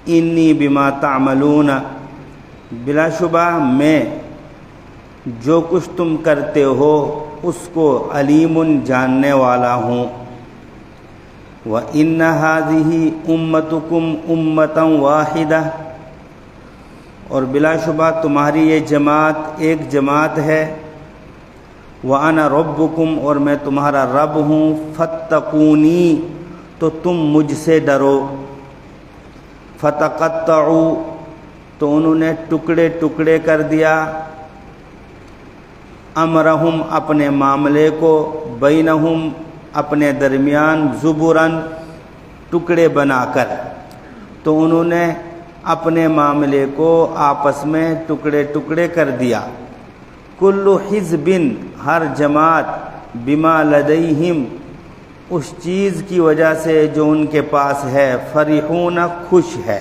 انی بما تعملون، بلا شبہ میں جو کچھ تم کرتے ہو اس کو علیم جاننے والا ہوں۔ وَإِنَّ هَذِهِ أُمَّتُكُمْ أُمَّةً وَاحِدَةً، اور بلا شبہ تمہاری یہ جماعت ایک جماعت ہے۔ وَأَنَا رَبُّكُمْ، اور میں تمہارا رب ہوں۔ فَاتَّقُونِي، تو تم مجھ سے ڈرو۔ فَتَقَطَّعُوا، تو انہوں نے ٹکڑے ٹکڑے کر دیا، امرہم، اپنے معاملے کو، بینہم، اپنے درمیان، زبراً، ٹکڑے بنا کر۔ تو انہوں نے اپنے معاملے کو آپس میں ٹکڑے ٹکڑے کر دیا۔ کل حزب، ہر جماعت، بما لدیہم، اس چیز کی وجہ سے جو ان کے پاس ہے، فرحون، خوش ہے۔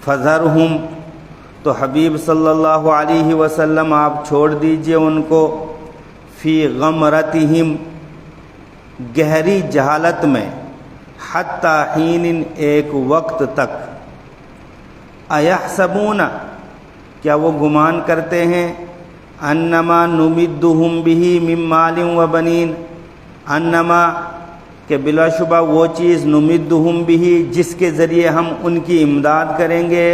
فذرہم، تو حبیب صلی اللہ علیہ وسلم آپ چھوڑ دیجئے ان کو، فی غمرتہم، گہری جہالت میں، حتی حین، ایک وقت تک۔ ایحسبون، کیا وہ گمان کرتے ہیں، انما نمدہم بہ من مال و بنین، انما، کہ بلا شبہ وہ چیز، نمدہم بہ، جس کے ذریعے ہم ان کی امداد کریں گے،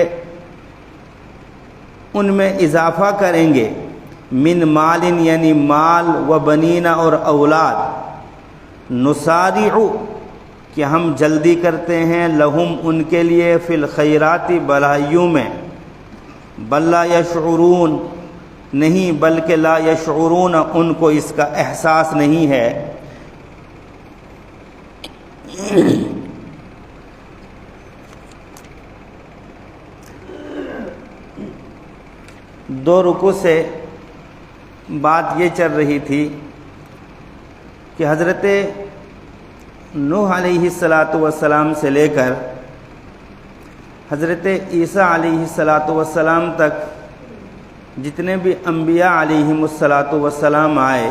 ان میں اضافہ کریں گے، من مال، یعنی مال، و بنین، اور اولاد، نسارع، کہ ہم جلدی کرتے ہیں، لہم، ان کے لیے، فی الخیرات، بھلائیوں میں، بل لا یشعرون، نہیں بلکہ لا یشعرون، ان کو اس کا احساس نہیں ہے۔ دو رکوع سے بات یہ چل رہی تھی کہ حضرت نوح علیہ السلام سے لے کر حضرت عیسیٰ علیہ السلام تک جتنے بھی انبیاء علیہم السلام آئے،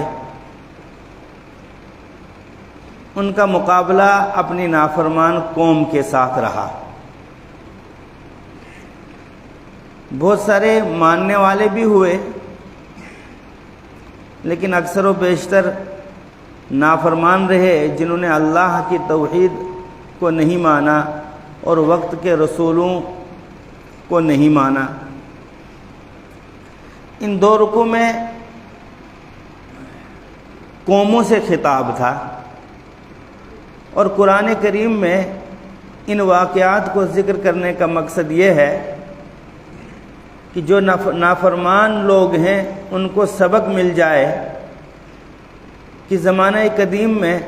ان کا مقابلہ اپنی نافرمان قوم کے ساتھ رہا۔ بہت سارے ماننے والے بھی ہوئے، لیکن اکثر و بیشتر نافرمان رہے، جنہوں نے اللہ کی توحید کو نہیں مانا اور وقت کے رسولوں کو نہیں مانا۔ ان دو رکوع میں قوموں سے خطاب تھا، اور قرآن کریم میں ان واقعات کو ذکر کرنے کا مقصد یہ ہے کہ جو نافرمان لوگ ہیں ان کو سبق مل جائے کہ زمانہ قدیم میں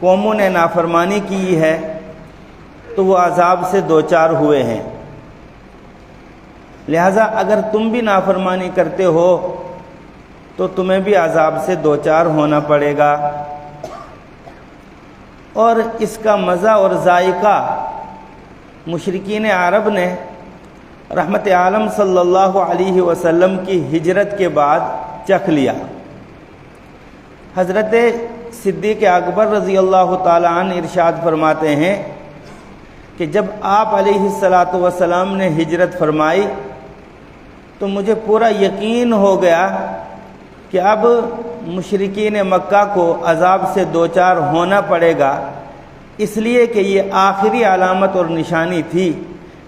قوموں نے نافرمانی کی ہے تو وہ عذاب سے دوچار ہوئے ہیں، لہذا اگر تم بھی نافرمانی کرتے ہو تو تمہیں بھی عذاب سے دوچار ہونا پڑے گا۔ اور اس کا مزہ اور ذائقہ مشرکین عرب نے رحمت عالم صلی اللہ علیہ وسلم کی ہجرت کے بعد چکھ لیا۔ حضرت صدیق اکبر رضی اللہ تعالی عنہ ارشاد فرماتے ہیں کہ جب آپ علیہ السلام نے ہجرت فرمائی تو مجھے پورا یقین ہو گیا کہ اب مشرکین مکہ کو عذاب سے دوچار ہونا پڑے گا، اس لیے کہ یہ آخری علامت اور نشانی تھی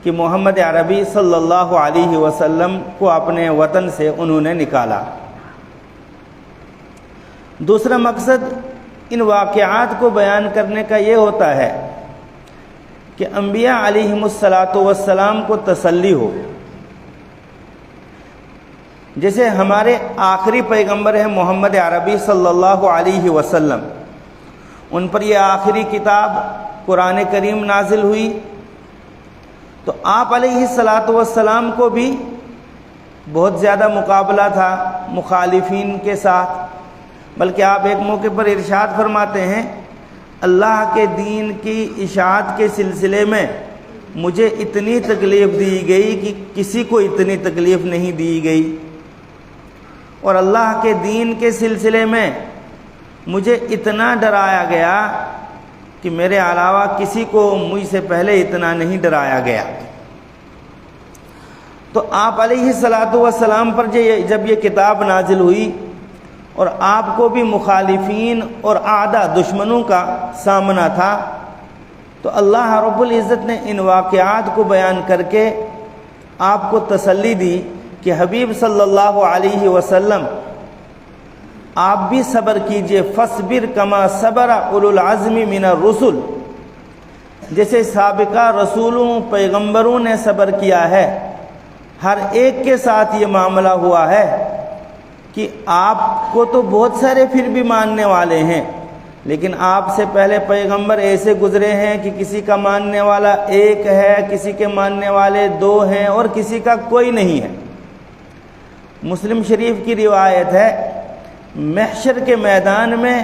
کہ محمد عربی صلی اللہ علیہ وسلم کو اپنے وطن سے انہوں نے نکالا۔ دوسرا مقصد ان واقعات کو بیان کرنے کا یہ ہوتا ہے کہ انبیاء علیہم السلام کو تسلی ہو۔ جیسے ہمارے آخری پیغمبر ہیں محمد عربی صلی اللہ علیہ وسلم، ان پر یہ آخری کتاب قرآن کریم نازل ہوئی، تو آپ علیہ السلام کو بھی بہت زیادہ مقابلہ تھا مخالفین کے ساتھ، بلکہ آپ ایک موقع پر ارشاد فرماتے ہیں اللہ کے دین کی اشاعت کے سلسلے میں مجھے اتنی تکلیف دی گئی کہ کسی کو اتنی تکلیف نہیں دی گئی، اور اللہ کے دین کے سلسلے میں مجھے اتنا ڈرایا گیا کہ میرے علاوہ کسی کو مجھ سے پہلے اتنا نہیں ڈرایا گیا۔ تو آپ علیہ الصلاۃ والسلام پر جب یہ کتاب نازل ہوئی اور آپ کو بھی مخالفین اور اعداء دشمنوں کا سامنا تھا، تو اللہ رب العزت نے ان واقعات کو بیان کر کے آپ کو تسلی دی کہ حبیب صلی اللہ علیہ وسلم آپ بھی صبر کیجئے، فاصبر کما صبر اولو العزم من الرسل، جیسے سابقہ رسولوں پیغمبروں نے صبر کیا ہے۔ ہر ایک کے ساتھ یہ معاملہ ہوا ہے کہ آپ کو تو بہت سارے پھر بھی ماننے والے ہیں، لیکن آپ سے پہلے پیغمبر ایسے گزرے ہیں کہ کسی کا ماننے والا ایک ہے، کسی کے ماننے والے دو ہیں اور کسی کا کوئی نہیں ہے۔ مسلم شریف کی روایت ہے، محشر کے میدان میں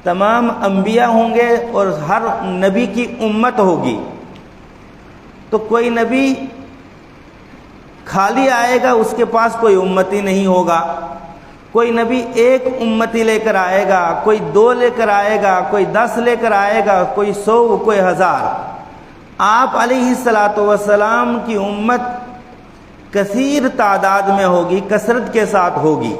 تمام انبیاء ہوں گے اور ہر نبی کی امت ہوگی، تو کوئی نبی خالی آئے گا، اس کے پاس کوئی امتی نہیں ہوگا۔ کوئی نبی ایک امتی لے کر آئے گا، کوئی 2 لے کر آئے گا، کوئی 10 لے کر آئے گا، کوئی 100، کوئی 1000۔ آپ علیہ الصلاۃ والسلام کی امت کثیر تعداد میں ہوگی، کثرت کے ساتھ ہوگی۔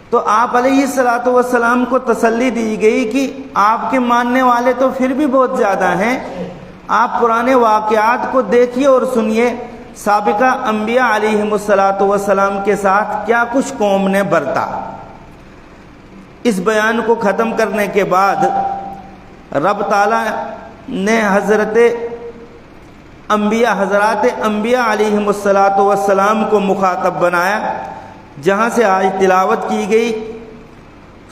تو آپ علیہ الصلاۃ والسلام کو تسلی دی گئی کہ آپ کے ماننے والے تو پھر بھی بہت زیادہ ہیں، آپ پرانے واقعات کو دیکھیے اور سنیے، سابقہ انبیاء علیہم الصلاۃ والسلام کے ساتھ کیا کچھ قوم نے برتا۔ اس بیان کو ختم کرنے کے بعد رب تعالیٰ نے حضرات انبیاء علیہم الصلاۃ والسلام کو مخاطب بنایا، جہاں سے آج تلاوت کی گئی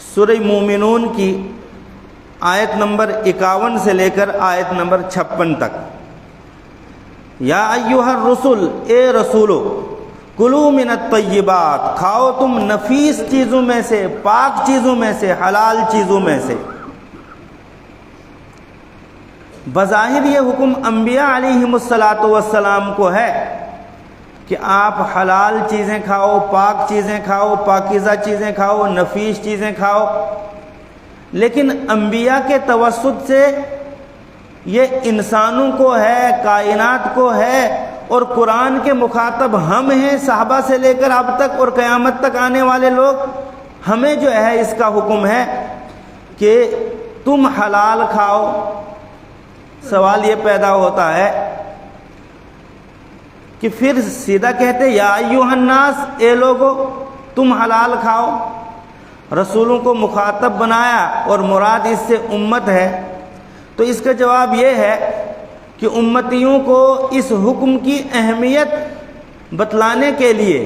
سورہ مومنون کی آیت نمبر 51 سے لے کر آیت نمبر 56 تک۔ یا ایھا الرسل، اے رسولو، کلوا من الطیبات، کھاؤ تم نفیس چیزوں میں سے، پاک چیزوں میں سے، حلال چیزوں میں سے۔ بظاہر یہ حکم انبیاء علیہم الصلاۃ والسلام کو ہے کہ آپ حلال چیزیں کھاؤ، پاک چیزیں کھاؤ، پاکیزہ چیزیں کھاؤ، نفیس چیزیں کھاؤ، لیکن انبیاء کے توسط سے یہ انسانوں کو ہے، کائنات کو ہے، اور قرآن کے مخاطب ہم ہیں، صحابہ سے لے کر اب تک اور قیامت تک آنے والے لوگ، ہمیں جو ہے اس کا حکم ہے کہ تم حلال کھاؤ۔ سوال یہ پیدا ہوتا ہے کہ پھر سیدھا کہتے یا ایھا الناس، اے لوگو تم حلال کھاؤ، رسولوں کو مخاطب بنایا اور مراد اس سے امت ہے، تو اس کا جواب یہ ہے کہ امتیوں کو اس حکم کی اہمیت بتلانے کے لیے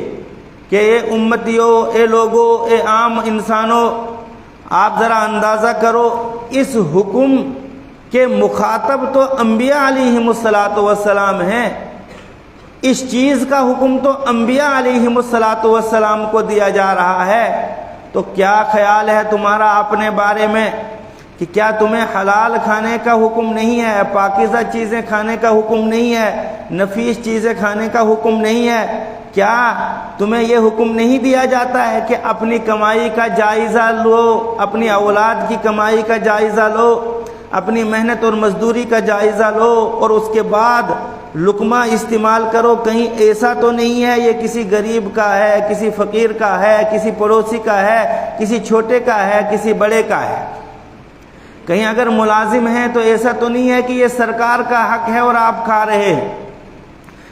کہ اے امتیوں، اے لوگوں، اے عام انسانوں، آپ ذرا اندازہ کرو، اس حکم کے مخاطب تو انبیاء علیہم الصلاۃ والسلام ہیں، اس چیز کا حکم تو انبیاء علیہم الصلاۃ والسلام کو دیا جا رہا ہے، تو کیا خیال ہے تمہارا اپنے بارے میں کہ کیا تمہیں حلال کھانے کا حکم نہیں ہے، پاکیزہ چیزیں کھانے کا حکم نہیں ہے، نفیس چیزیں کھانے کا حکم نہیں ہے؟ کیا تمہیں یہ حکم نہیں دیا جاتا ہے کہ اپنی کمائی کا جائزہ لو، اپنی اولاد کی کمائی کا جائزہ لو، اپنی محنت اور مزدوری کا جائزہ لو، اور اس کے بعد لقمہ استعمال کرو، کہیں ایسا تو نہیں ہے یہ کسی غریب کا ہے، کسی فقیر کا ہے، کسی پڑوسی کا ہے، کسی چھوٹے کا ہے، کسی بڑے کا ہے؟ کہیں اگر ملازم ہیں تو ایسا تو نہیں ہے کہ یہ سرکار کا حق ہے اور آپ کھا رہے ہیں؟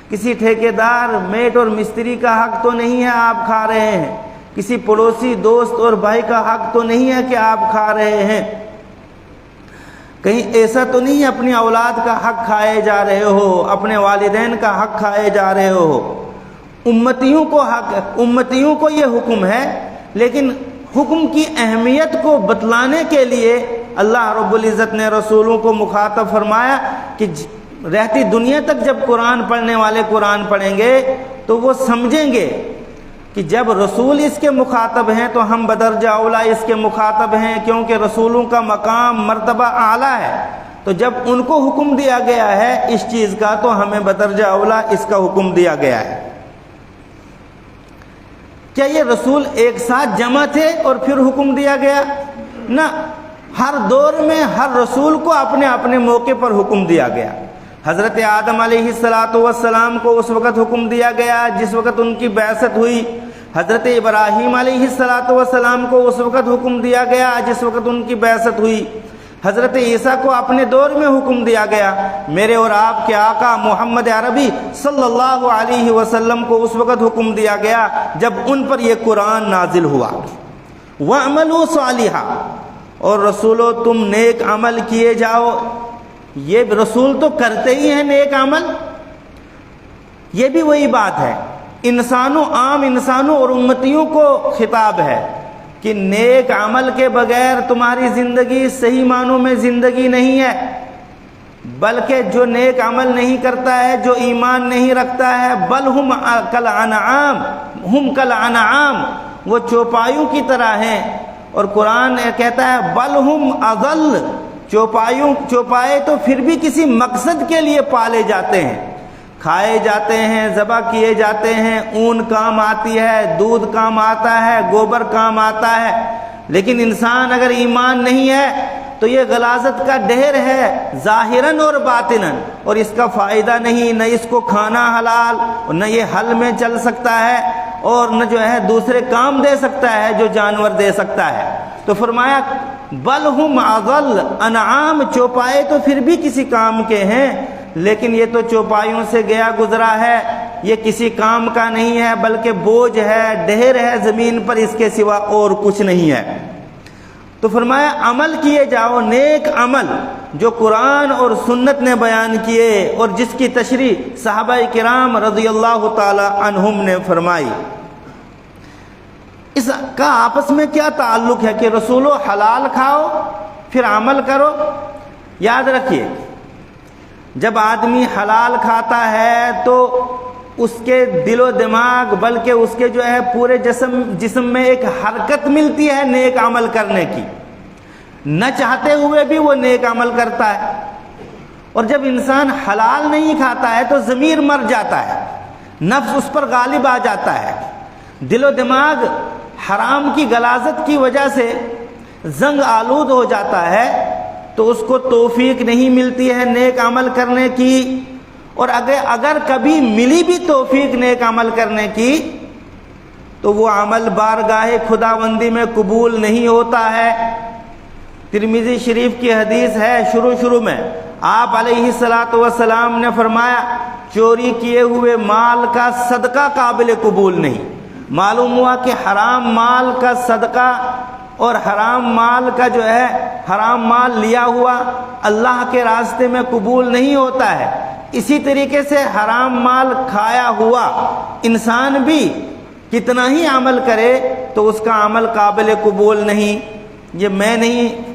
کسی ٹھیکیدار، میٹ اور مستری کا حق تو نہیں ہے آپ کھا رہے ہیں؟ کسی پڑوسی، دوست اور بھائی کا حق تو نہیں ہے کہ آپ کھا رہے ہیں؟ کہیں ایسا تو نہیں ہے اپنی اولاد کا حق کھائے جا رہے ہو، اپنے والدین کا حق کھائے جا رہے ہو؟ امتیوں کو یہ حکم ہے، لیکن حکم کی اہمیت کو بتلانے کے لیے اللہ رب العزت نے رسولوں کو مخاطب فرمایا کہ رہتی دنیا تک جب قرآن پڑھنے والے قرآن پڑھیں گے تو وہ سمجھیں گے کہ جب رسول اس کے مخاطب ہیں تو ہم بدرجہ اولا اس کے مخاطب ہیں، کیونکہ رسولوں کا مقام مرتبہ اعلیٰ ہے، تو جب ان کو حکم دیا گیا ہے اس چیز کا تو ہمیں بدرجہ اولا اس کا حکم دیا گیا ہے۔ کیا یہ رسول ایک ساتھ جمع تھے اور پھر حکم دیا گیا؟ نہ، ہر دور میں ہر رسول کو اپنے اپنے موقع پر حکم دیا گیا۔ حضرت آدم علیہ السلام کو اس وقت حکم دیا گیا جس وقت ان کی بعثت ہوئی۔ حضرت ابراہیم علیہ السلام کو اس وقت حکم دیا گیا جس وقت ان کی بعثت ہوئی۔ حضرت عیسیٰ کو اپنے دور میں حکم دیا گیا۔ میرے اور آپ کے آقا محمد عربی صلی اللہ علیہ وسلم کو اس وقت حکم دیا گیا جب ان پر یہ قرآن نازل ہوا۔ وَاعْمَلُوا صَالِحًا، اور رسولو تم نیک عمل کیے جاؤ۔ یہ رسول تو کرتے ہی ہیں نیک عمل۔ یہ بھی وہی بات ہے، عام انسانوں اور امتیوں کو خطاب ہے کہ نیک عمل کے بغیر تمہاری زندگی صحیح معنوں میں زندگی نہیں ہے، بلکہ جو نیک عمل نہیں کرتا ہے، جو ایمان نہیں رکھتا ہے، بل ہم کالانعام، وہ چوپایوں کی طرح ہیں۔ اور قرآن کہتا ہے بل ہم اضل، چوپائے تو پھر بھی کسی مقصد کے لیے پالے جاتے ہیں، کھائے جاتے ہیں، ذبح کیے جاتے ہیں، اون کام آتی ہے، دودھ کام آتا ہے، گوبر کام آتا ہے، لیکن انسان اگر ایمان نہیں ہے تو یہ غلاظت کا ڈھیر ہے ظاہراً اور باطناً، اور اس کا فائدہ نہیں، نہ اس کو کھانا حلال، نہ یہ حل میں چل سکتا ہے، اور نہ جو ہے دوسرے کام دے سکتا ہے جو جانور دے سکتا ہے۔ تو فرمایا بل ہم اضل، انعام چوپائے تو پھر بھی کسی کام کے ہیں، لیکن یہ تو چوپایوں سے گیا گزرا ہے، یہ کسی کام کا نہیں ہے، بلکہ بوجھ ہے، ڈھیر ہے زمین پر، اس کے سوا اور کچھ نہیں ہے۔ تو فرمایا عمل کیے جاؤ، نیک عمل جو قرآن اور سنت نے بیان کیے اور جس کی تشریح صحابہ کرام رضی اللہ تعالی عنہم نے فرمائی۔ اس کا آپس میں کیا تعلق ہے کہ رسولو حلال کھاؤ پھر عمل کرو؟ یاد رکھیے، جب آدمی حلال کھاتا ہے تو اس کے دل و دماغ بلکہ اس کے جو ہے پورے جسم میں ایک حرکت ملتی ہے نیک عمل کرنے کی، نہ چاہتے ہوئے بھی وہ نیک عمل کرتا ہے۔ اور جب انسان حلال نہیں کھاتا ہے تو ضمیر مر جاتا ہے، نفس اس پر غالب آ جاتا ہے، دل و دماغ حرام کی غلاظت کی وجہ سے زنگ آلود ہو جاتا ہے، تو اس کو توفیق نہیں ملتی ہے نیک عمل کرنے کی، اور اگر کبھی ملی بھی توفیق نیک عمل کرنے کی تو وہ عمل بارگاہ خداوندی میں قبول نہیں ہوتا ہے۔ ترمذی شریف کی حدیث ہے، شروع میں آپ علیہ السلام نے فرمایا چوری کیے ہوئے مال کا صدقہ قابل قبول نہیں۔ معلوم ہوا کہ حرام مال کا صدقہ اور حرام مال کا جو ہے حرام مال لیا ہوا اللہ کے راستے میں قبول نہیں ہوتا ہے۔ اسی طریقے سے حرام مال کھایا ہوا انسان بھی کتنا ہی عمل کرے تو اس کا عمل قابل قبول نہیں۔ یہ میں نہیں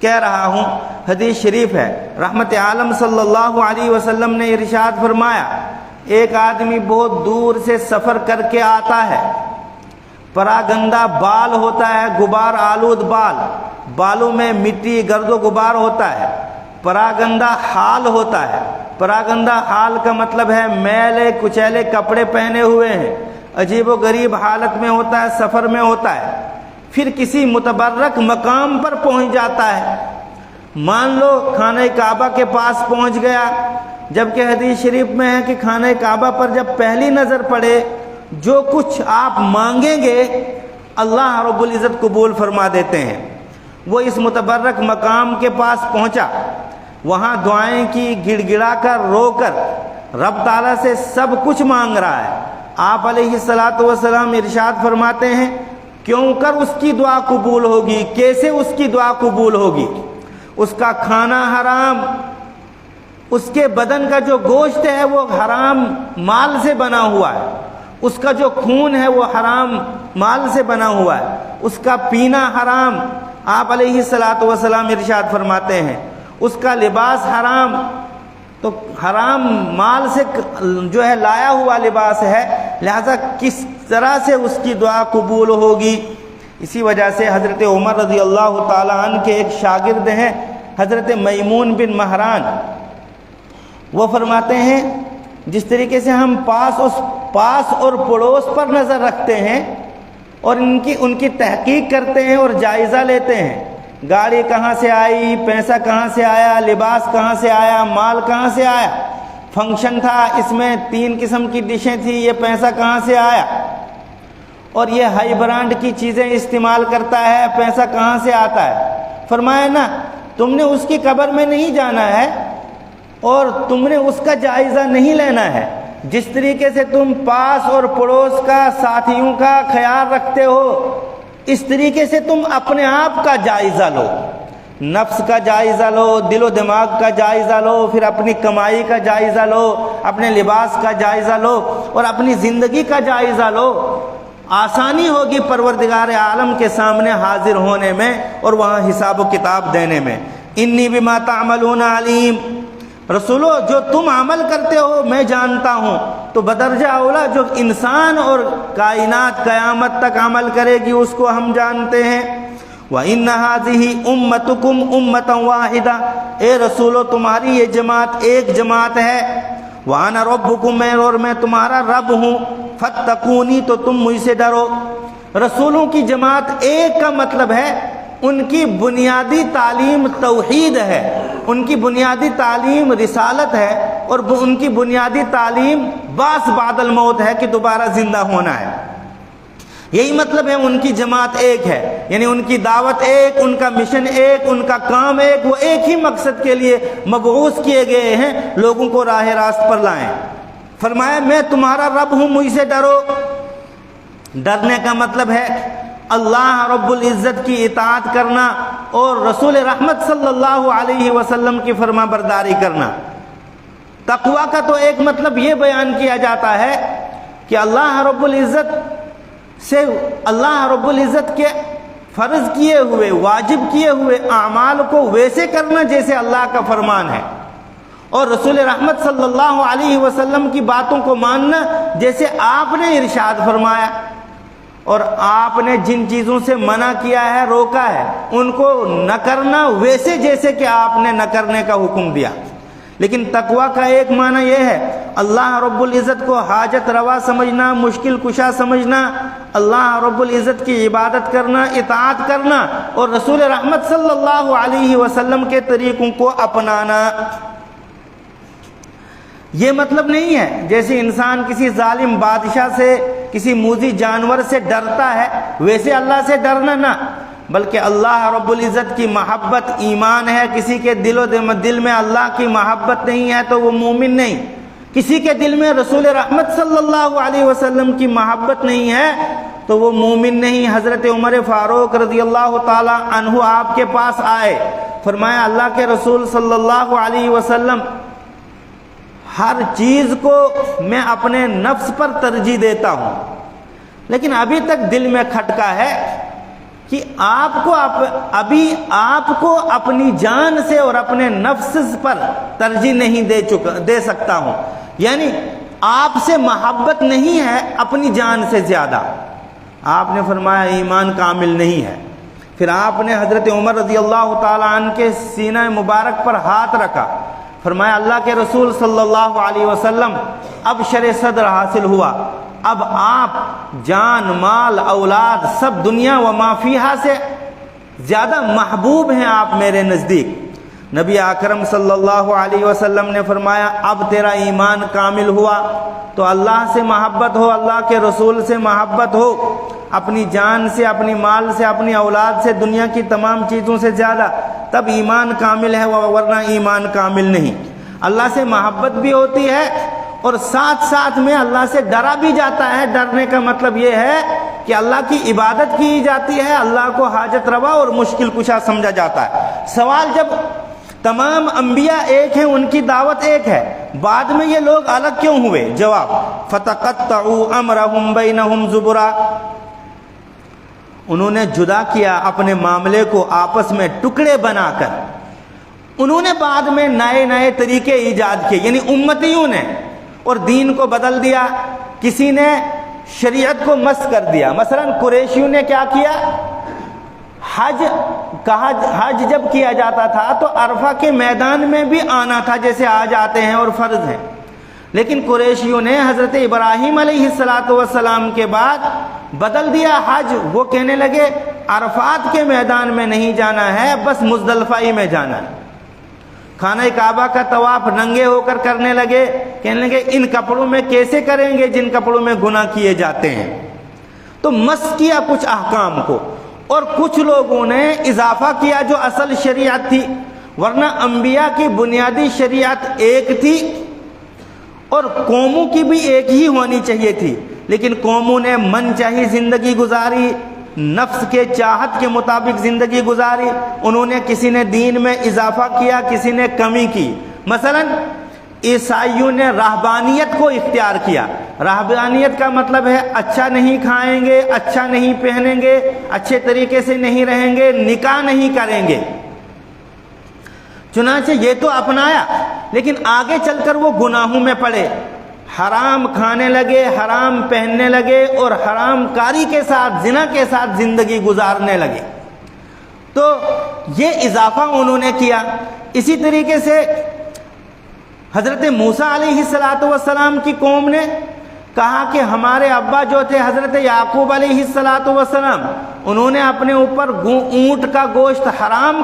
کہہ رہا ہوں، حدیث شریف ہے۔ رحمت عالم صلی اللہ علیہ وسلم نے ارشاد فرمایا، ایک آدمی بہت دور سے سفر کر کے آتا ہے، پراگندہ بال ہوتا ہے، غبار آلود بالوں میں مٹی گرد و غبار ہوتا ہے، پراگندہ حال ہوتا ہے۔ پراگندہ حال کا مطلب ہے میلے کچیلے کپڑے پہنے ہوئے ہیں، عجیب و غریب حالت میں ہوتا ہے، سفر میں ہوتا ہے، پھر کسی متبرک مقام پر پہنچ جاتا ہے، مان لو خانہ کعبہ کے پاس پہنچ گیا، جبکہ حدیث شریف میں ہے کہ خانہ کعبہ پر جب پہلی نظر پڑے جو کچھ آپ مانگیں گے اللہ رب العزت قبول فرما دیتے ہیں۔ وہ اس متبرک مقام کے پاس پہنچا، وہاں دعائیں کی، گڑ گڑا کر رو کر رب تعالیٰ سے سب کچھ مانگ رہا ہے۔ آپ علیہ السلام ارشاد فرماتے ہیں کیوں کر اس کی دعا قبول ہوگی، کیسے اس کی دعا قبول ہوگی؟ اس کا کھانا حرام، اس کے بدن کا جو گوشت ہے وہ حرام مال سے بنا ہوا ہے، اس کا جو خون ہے وہ حرام مال سے بنا ہوا ہے، اس کا پینا حرام۔ آپ علیہ السلام ارشاد فرماتے ہیں اس کا لباس حرام، تو حرام مال سے جو ہے لایا ہوا لباس ہے، لہذا کس طرح سے اس کی دعا قبول ہوگی؟ اسی وجہ سے حضرت عمر رضی اللہ تعالی عنہ کے ایک شاگرد ہیں حضرت میمون بن مہران، وہ فرماتے ہیں جس طریقے سے ہم پاس اور پڑوس پر نظر رکھتے ہیں اور ان کی تحقیق کرتے ہیں اور جائزہ لیتے ہیں، گاڑی کہاں سے آئی، پیسہ کہاں سے آیا، لباس کہاں سے آیا، مال کہاں سے آیا، فنکشن تھا اس میں 3 قسم کی ڈشیں تھیں، یہ پیسہ کہاں سے آیا، اور یہ ہائی برانڈ کی چیزیں استعمال کرتا ہے، پیسہ کہاں سے آتا ہے۔ فرمایا نا تم نے اس کی قبر میں نہیں جانا ہے اور تم نے اس کا جائزہ نہیں لینا ہے۔ جس طریقے سے تم پاس اور پڑوس کا، ساتھیوں کا خیال رکھتے ہو، اس طریقے سے تم اپنے آپ کا جائزہ لو، نفس کا جائزہ لو، دل و دماغ کا جائزہ لو، پھر اپنی کمائی کا جائزہ لو، اپنے لباس کا جائزہ لو اور اپنی زندگی کا جائزہ لو۔ آسانی ہوگی پروردگار عالم کے سامنے حاضر ہونے میں اور وہاں حساب و کتاب دینے میں۔ انی بما تعملون علیم، رسولو جو تم عمل کرتے ہو میں جانتا ہوں، تو بدرجہ اولا جو انسان اور کائنات قیامت تک عمل کرے گی اس کو ہم جانتے ہیں۔ وَإِنَّ هَذِهِ أُمَّتُكُمْ أُمَّةً وَاحِدَةً، اے رسولو تمہاری یہ جماعت ایک جماعت ہے۔ وَأَنَا رَبُّكُمْ، اور میں تمہارا رب ہوں۔ فَاتَّقُونِي، تو تم مجھ سے ڈرو۔ رسولوں کی جماعت ایک کا مطلب ہے ان کی بنیادی تعلیم توحید ہے، ان کی بنیادی تعلیم رسالت ہے، اور ان کی بنیادی تعلیم بعث بعد الموت ہے کہ دوبارہ زندہ ہونا ہے۔ یہی مطلب ہے ان کی جماعت ایک ہے، یعنی ان کی دعوت ایک، ان کا مشن ایک، ان کا کام ایک، وہ ایک ہی مقصد کے لیے مبعوث کیے گئے ہیں، لوگوں کو راہ راست پر لائیں۔ فرمایا میں تمہارا رب ہوں، مجھ سے ڈرو۔ ڈرنے کا مطلب ہے اللہ رب العزت کی اطاعت کرنا اور رسول رحمت صلی اللہ علیہ وسلم کی فرما برداری کرنا۔ تقویٰ کا تو ایک مطلب یہ بیان کیا جاتا ہے کہ اللہ رب العزت کے فرض کیے ہوئے، واجب کیے ہوئے اعمال کو ویسے کرنا جیسے اللہ کا فرمان ہے، اور رسول رحمت صلی اللہ علیہ وسلم کی باتوں کو ماننا جیسے آپ نے ارشاد فرمایا، اور آپ نے جن چیزوں سے منع کیا ہے، روکا ہے، ان کو نہ کرنا ویسے جیسے کہ آپ نے نہ کرنے کا حکم دیا۔ لیکن تقویٰ کا ایک معنی یہ ہے اللہ رب العزت کو حاجت روا سمجھنا، مشکل کشا سمجھنا، اللہ رب العزت کی عبادت کرنا، اطاعت کرنا، اور رسول رحمت صلی اللہ علیہ وسلم کے طریقوں کو اپنانا۔ یہ مطلب نہیں ہے جیسے انسان کسی ظالم بادشاہ سے، کسی موذی جانور سے ڈرتا ہے ویسے اللہ سے ڈرنا، نہ، بلکہ اللہ رب العزت کی محبت ایمان ہے۔ کسی کے دل میں اللہ کی محبت نہیں ہے تو وہ مومن نہیں، کسی کے دل میں رسول رحمت صلی اللہ علیہ وسلم کی محبت نہیں ہے تو وہ مومن نہیں۔ حضرت عمر فاروق رضی اللہ تعالی عنہ آپ کے پاس آئے، فرمایا اللہ کے رسول صلی اللہ علیہ وسلم ہر چیز کو میں اپنے نفس پر ترجیح دیتا ہوں، لیکن ابھی تک دل میں کھٹکا ہے کہ آپ کو اپنی جان سے اور اپنے نفس پر ترجیح نہیں دے سکتا ہوں، یعنی آپ سے محبت نہیں ہے اپنی جان سے زیادہ۔ آپ نے فرمایا ایمان کامل نہیں ہے۔ پھر آپ نے حضرت عمر رضی اللہ تعالیٰ عنہ کے سینہ مبارک پر ہاتھ رکھا، فرمایا اللہ کے رسول صلی اللہ علیہ وسلم اب شرح صدر حاصل ہوا، اب آپ جان، مال، اولاد، سب دنیا و ما فیہا سے زیادہ محبوب ہیں آپ میرے نزدیک۔ نبی اکرم صلی اللہ علیہ وسلم نے فرمایا اب تیرا ایمان کامل ہوا تو اللہ سے محبت ہو، اللہ کے رسول سے محبت ہو، اپنی جان سے، اپنی مال سے، اپنی اولاد سے، دنیا کی تمام چیزوں سے زیادہ، تب ایمان کامل ہے، ورنہ ایمان کامل نہیں۔ اللہ سے محبت بھی ہوتی ہے اور ساتھ ساتھ میں اللہ سے ڈرا بھی جاتا ہے۔ ڈرنے کا مطلب یہ ہے کہ اللہ کی عبادت کی جاتی ہے، اللہ کو حاجت روا اور مشکل کشا سمجھا جاتا ہے۔ سوال جب تمام انبیاء ایک ہیں، ان کی دعوت ایک ہے، بعد میں یہ لوگ الگ کیوں ہوئے؟ جواب فَتَقَطَّعُوا أَمْرَهُمْ بَيْنَهُمْ زُبُرًا، انہوں نے جدا کیا اپنے معاملے کو آپس میں ٹکڑے بنا کر، انہوں نے بعد میں نئے نئے طریقے ایجاد کیے، یعنی امتیوں نے، اور دین کو بدل دیا۔ کسی نے شریعت کو مسخ کر دیا، مثلا قریشیوں نے کیا کیا، حج جب کیا جاتا تھا تو عرفہ کے میدان میں بھی آنا تھا جیسے آج آتے ہیں اور فرض ہے، لیکن قریشیوں نے حضرت ابراہیم علیہ السلام کے بعد بدل دیا حج. وہ کہنے لگے عرفات کے میدان میں نہیں جانا ہے، بس مزدلفہ ہی میں جانا ہے. خانہ کعبہ کا طواف ننگے ہو کر کرنے لگے. کہنے لگے ان کپڑوں میں کیسے کریں گے جن کپڑوں میں گناہ کیے جاتے ہیں. تو مس کیا کچھ احکام کو، اور کچھ لوگوں نے اضافہ کیا جو اصل شریعت تھی. ورنہ انبیاء کی بنیادی شریعت ایک تھی اور قوموں کی بھی ایک ہی ہونی چاہیے تھی، لیکن قوموں نے من چاہی زندگی گزاری، نفس کے چاہت کے مطابق زندگی گزاری. انہوں نے کسی نے دین میں اضافہ کیا، کسی نے کمی کی. مثلا عیسائیوں نے راہبانیت کو اختیار کیا. راہبانیت کا مطلب ہے اچھا نہیں کھائیں گے، اچھا نہیں پہنیں گے، اچھے طریقے سے نہیں رہیں گے، نکاح نہیں کریں گے. چنانچہ یہ تو اپنایا، لیکن آگے چل کر وہ گناہوں میں پڑے، حرام کھانے لگے، حرام پہننے لگے، اور حرام کاری کے ساتھ، زنا کے ساتھ زندگی گزارنے لگے. تو یہ اضافہ انہوں نے کیا. اسی طریقے سے حضرت موسیٰ علیہ السلام کی قوم نے کہا کہ ہمارے ابا جو تھے حضرت یعقوب علیہ السلام، انہوں نے اپنے اوپر اونٹ کا گوشت حرام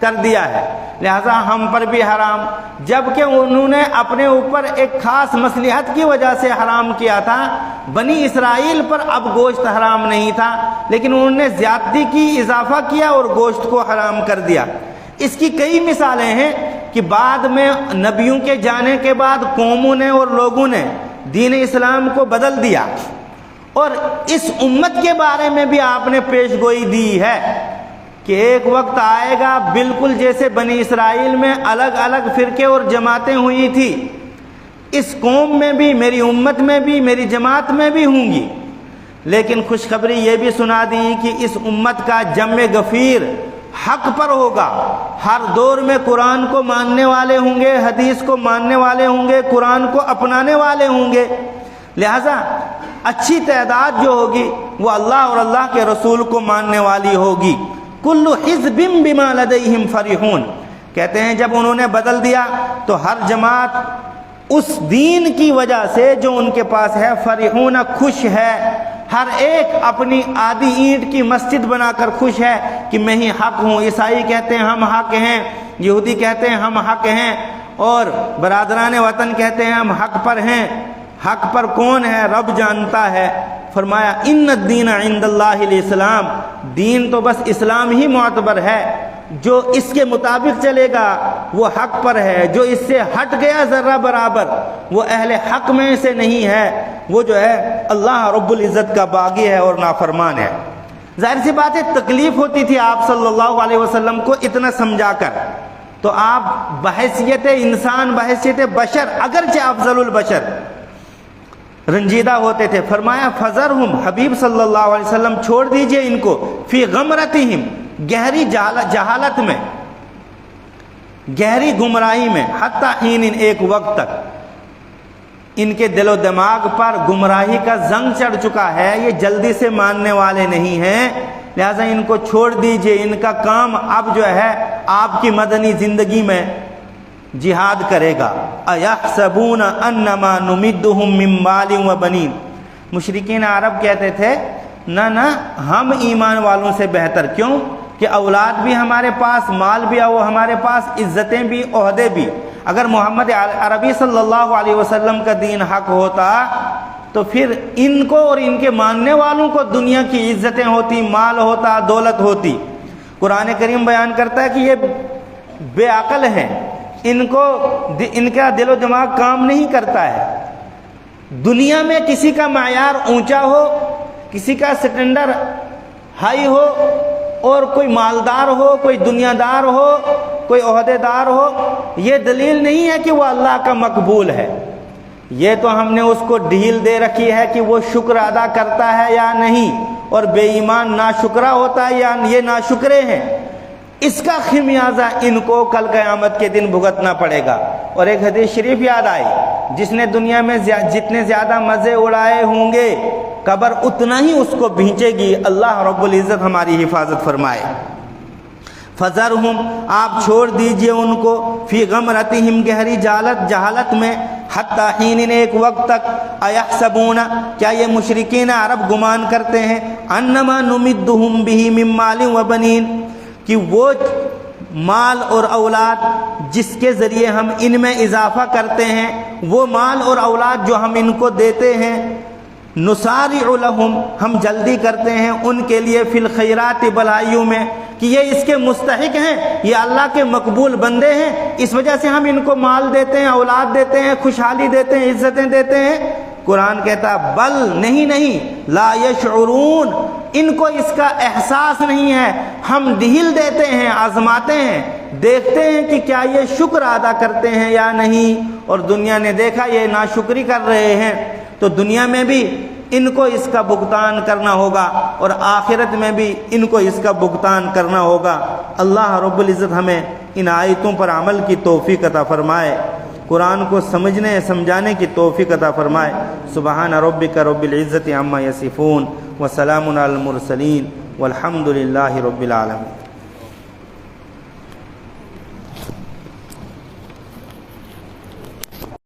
کر دیا ہے، لہذا ہم پر بھی حرام. جبکہ انہوں نے اپنے اوپر ایک خاص مصلحت کی وجہ سے حرام کیا تھا. بنی اسرائیل پر اب گوشت حرام نہیں تھا، لیکن انہوں نے زیادتی کی، اضافہ کیا اور گوشت کو حرام کر دیا. اس کی کئی مثالیں ہیں کہ بعد میں نبیوں کے جانے کے بعد قوموں نے اور لوگوں نے دین اسلام کو بدل دیا. اور اس امت کے بارے میں بھی آپ نے پیش گوئی دی ہے کہ ایک وقت آئے گا بالکل جیسے بنی اسرائیل میں الگ الگ فرقے اور جماعتیں ہوئی تھی، اس قوم میں بھی، میری امت میں بھی، میری جماعت میں بھی ہوں گی. لیکن خوشخبری یہ بھی سنا دی کہ اس امت کا جمع غفیر حق پر ہوگا. ہر دور میں قرآن کو ماننے والے ہوں گے، حدیث کو ماننے والے ہوں گے، قرآن کو اپنانے والے ہوں گے. لہذا اچھی تعداد جو ہوگی وہ اللہ اور اللہ کے رسول کو ماننے والی ہوگی. کل حزب بما لدیہم فرحون. کہتے ہیں جب انہوں نے بدل دیا تو ہر جماعت اس دین کی وجہ سے جو ان کے پاس ہے فرحون، خوش ہے. ہر ایک اپنی آدھی اینٹ کی مسجد بنا کر خوش ہے کہ میں ہی حق ہوں. عیسائی کہتے ہیں ہم حق ہیں، یہودی کہتے ہیں ہم حق ہیں، اور برادران وطن کہتے ہیں ہم حق پر ہیں. حق پر کون ہے؟ رب جانتا ہے. فرمایا ان الدین عند اللہ الاسلام، دین تو بس اسلام ہی معتبر ہے. جو اس کے مطابق چلے گا وہ حق پر ہے، جو اس سے ہٹ گیا ذرہ برابر وہ اہل حق میں سے نہیں ہے، وہ جو ہے اللہ رب العزت کا باغی ہے اور نافرمان ہے. ظاہر سی بات ہے تکلیف ہوتی تھی آپ صلی اللہ علیہ وسلم کو اتنا سمجھا کر. تو آپ بحیثیت انسان، بحیثیت بشر، اگرچہ افضل البشر، رنجیدہ ہوتے تھے. فرمایا فذرہم، حبیب صلی اللہ علیہ وسلم چھوڑ دیجئے ان کو، فی غمرتہم، گہری جہالت میں، گہری گمراہی میں، حتی حین، ایک وقت تک. ان کے دل و دماغ پر گمراہی کا زنگ چڑھ چکا ہے، یہ جلدی سے ماننے والے نہیں ہیں، لہذا ان کو چھوڑ دیجئے. ان کا کام اب جو ہے آپ کی مدنی زندگی میں جہاد کرے گا. اَيَحْسَبُونَ أَنَّمَا نُمِدُّهُم مِّن مَّالٍ وَبَنِينَ. مشرکین عرب کہتے تھے نہ ہم ایمان والوں سے بہتر، کیوں کہ اولاد بھی ہمارے پاس، مال بھی ہمارے پاس، عزتیں بھی، عہدے بھی. اگر محمد عربی صلی اللہ علیہ وسلم کا دین حق ہوتا تو پھر ان کو اور ان کے ماننے والوں کو دنیا کی عزتیں ہوتی، مال ہوتا، دولت ہوتی. قرآن کریم بیان کرتا ہے کہ یہ بے عقل ہیں، ان کا دل و دماغ کام نہیں کرتا ہے. دنیا میں کسی کا معیار اونچا ہو، کسی کا سٹینڈر ہائی ہو، اور کوئی مالدار ہو، کوئی دنیا دار ہو، کوئی عہدے دار ہو، یہ دلیل نہیں ہے کہ وہ اللہ کا مقبول ہے. یہ تو ہم نے اس کو ڈھیل دے رکھی ہے کہ وہ شکر ادا کرتا ہے یا نہیں، اور بے ایمان ناشکرا ہوتا ہے یا یہ ناشکرے ہیں. اس کا خمیازہ ان کو کل قیامت کے دن بھگتنا پڑے گا. اور ایک حدیث شریف یاد آئی، جس نے دنیا میں جتنے زیادہ مزے اڑائے ہوں گے قبر اتنا ہی اس کو بھینچے گی. اللہ رب العزت ہماری حفاظت فرمائے. فذرہم آپ چھوڑ دیجئے ان کو فی غمرتہم گہری جہالت میں حتی حین ایک وقت تک ایحسبون کیا یہ مشرکین عرب گمان کرتے ہیں انما نمدہم بہ من مال و بنین کہ وہ مال اور اولاد جس کے ذریعے ہم ان میں اضافہ کرتے ہیں وہ مال اور اولاد جو ہم ان کو دیتے ہیں نسارع لہم ہم جلدی کرتے ہیں ان کے لیے فی الخیرات بھلائیوں میں کہ یہ اس کے مستحق ہیں یہ اللہ کے مقبول بندے ہیں اس وجہ سے ہم ان کو مال دیتے ہیں اولاد دیتے ہیں خوشحالی دیتے ہیں عزتیں دیتے ہیں قرآن کہتا بل نہیں لا یشعرون ان کو اس کا احساس نہیں ہے ہم ڈھیل دیتے ہیں آزماتے ہیں دیکھتے ہیں کہ کیا یہ شکر ادا کرتے ہیں یا نہیں اور دنیا نے دیکھا یہ ناشکری کر رہے ہیں تو دنیا میں بھی ان کو اس کا بھگتان کرنا ہوگا اور آخرت میں بھی ان کو اس کا بھگتان کرنا ہوگا اللہ رب العزت ہمیں ان آیتوں پر عمل کی توفیق عطا فرمائے قرآن کو سمجھنے سمجھانے کی توفیق عطا فرمائے سبحان ربک رب العزت عما یصفون وسلام علی المرسلین والحمد للہ رب العالمین